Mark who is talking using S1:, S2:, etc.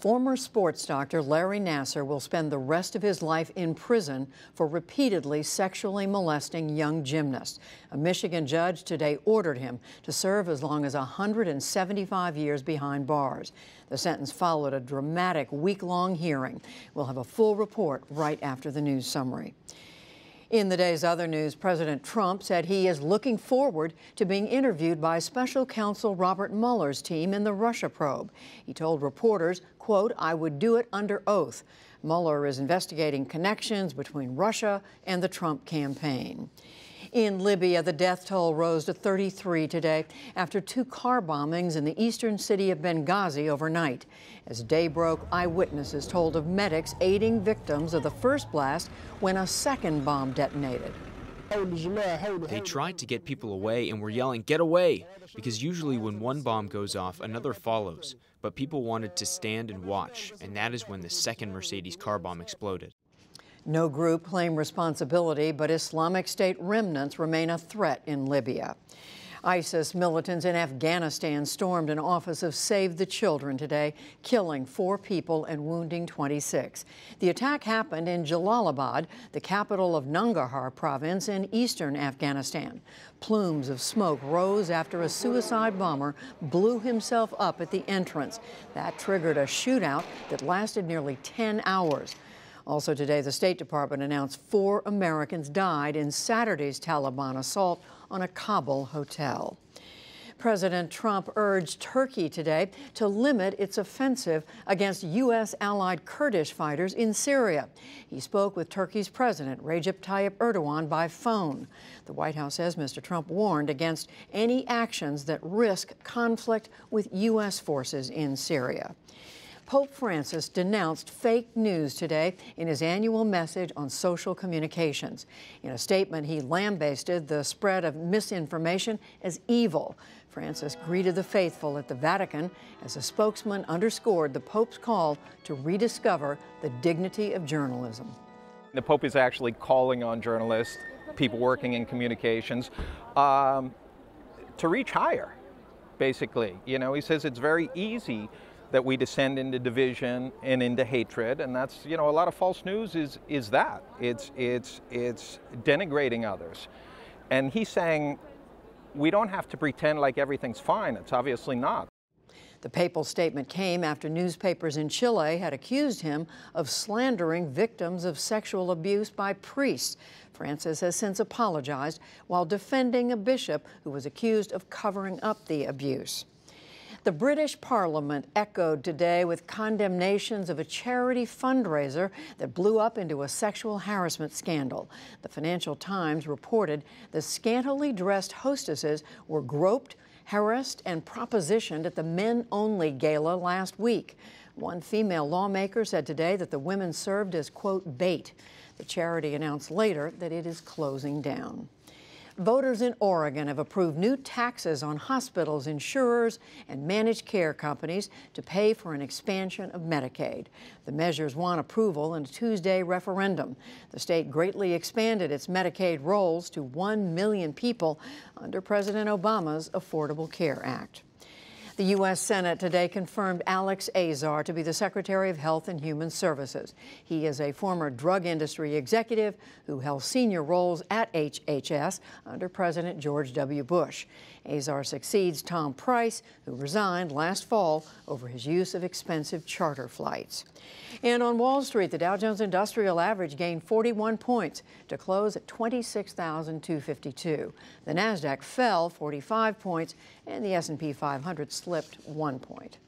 S1: Former sports doctor Larry Nassar will spend the rest of his life in prison for repeatedly sexually molesting young gymnasts. A Michigan judge today ordered him to serve as long as 175 years behind bars. The sentence followed a dramatic week-long hearing. We'll have a full report right after the news summary. In the day's other news, President Trump said he is looking forward to being interviewed by special counsel Robert Mueller's team in the Russia probe. He told reporters, quote, "I would do it under oath." Mueller is investigating connections between Russia and the Trump campaign. In Libya, the death toll rose to 33 today after 2 car bombings in the eastern city of Benghazi overnight. As day broke, eyewitnesses told of medics aiding victims of the first blast when a second bomb detonated.
S2: They tried to get people away and were yelling, "Get away!" because usually when one bomb goes off, another follows. But people wanted to stand and watch, and that is when the second Mercedes car bomb exploded.
S1: No group claimed responsibility, but Islamic State remnants remain a threat in Libya. ISIS militants in Afghanistan stormed an office of Save the Children today, killing 4 people and wounding 26. The attack happened in Jalalabad, the capital of Nangarhar province in eastern Afghanistan. Plumes of smoke rose after a suicide bomber blew himself up at the entrance. That triggered a shootout that lasted nearly 10 hours. Also today, the State Department announced 4 Americans died in Saturday's Taliban assault on a Kabul hotel. President Trump urged Turkey today to limit its offensive against U.S. allied Kurdish fighters in Syria. He spoke with Turkey's President Recep Tayyip Erdogan by phone. The White House says Mr. Trump warned against any actions that risk conflict with U.S. forces in Syria. Pope Francis denounced fake news today in his annual message on social communications. In a statement, he lambasted the spread of misinformation as evil. Francis greeted the faithful at the Vatican as a spokesman underscored the Pope's call to rediscover the dignity of journalism.
S3: The Pope is actually calling on journalists, people working in communications, to reach higher, basically. You know, he says it's very easy that we descend into division and into hatred, and that's, you know, a lot of false news is that. It's denigrating others. And he's saying we don't have to pretend like everything's fine. It's obviously not.
S1: The papal statement came after newspapers in Chile had accused him of slandering victims of sexual abuse by priests. Francis has since apologized while defending a bishop who was accused of covering up the abuse. The British Parliament echoed today with condemnations of a charity fundraiser that blew up into a sexual harassment scandal. The Financial Times reported the scantily dressed hostesses were groped, harassed, and propositioned at the men-only gala last week. One female lawmaker said today that the women served as, quote, bait. The charity announced later that it is closing down. Voters in Oregon have approved new taxes on hospitals, insurers, and managed care companies to pay for an expansion of Medicaid. The measures won approval in a Tuesday referendum. The state greatly expanded its Medicaid rolls to 1 million people under President Obama's Affordable Care Act. The U.S. Senate today confirmed Alex Azar to be the Secretary of Health and Human Services. He is a former drug industry executive who held senior roles at HHS under President George W. Bush. Azar succeeds Tom Price, who resigned last fall over his use of expensive charter flights. And on Wall Street, the Dow Jones Industrial Average gained 41 points to close at 26,252. The Nasdaq fell 45 points, and the S&P 500 slipped 1 point.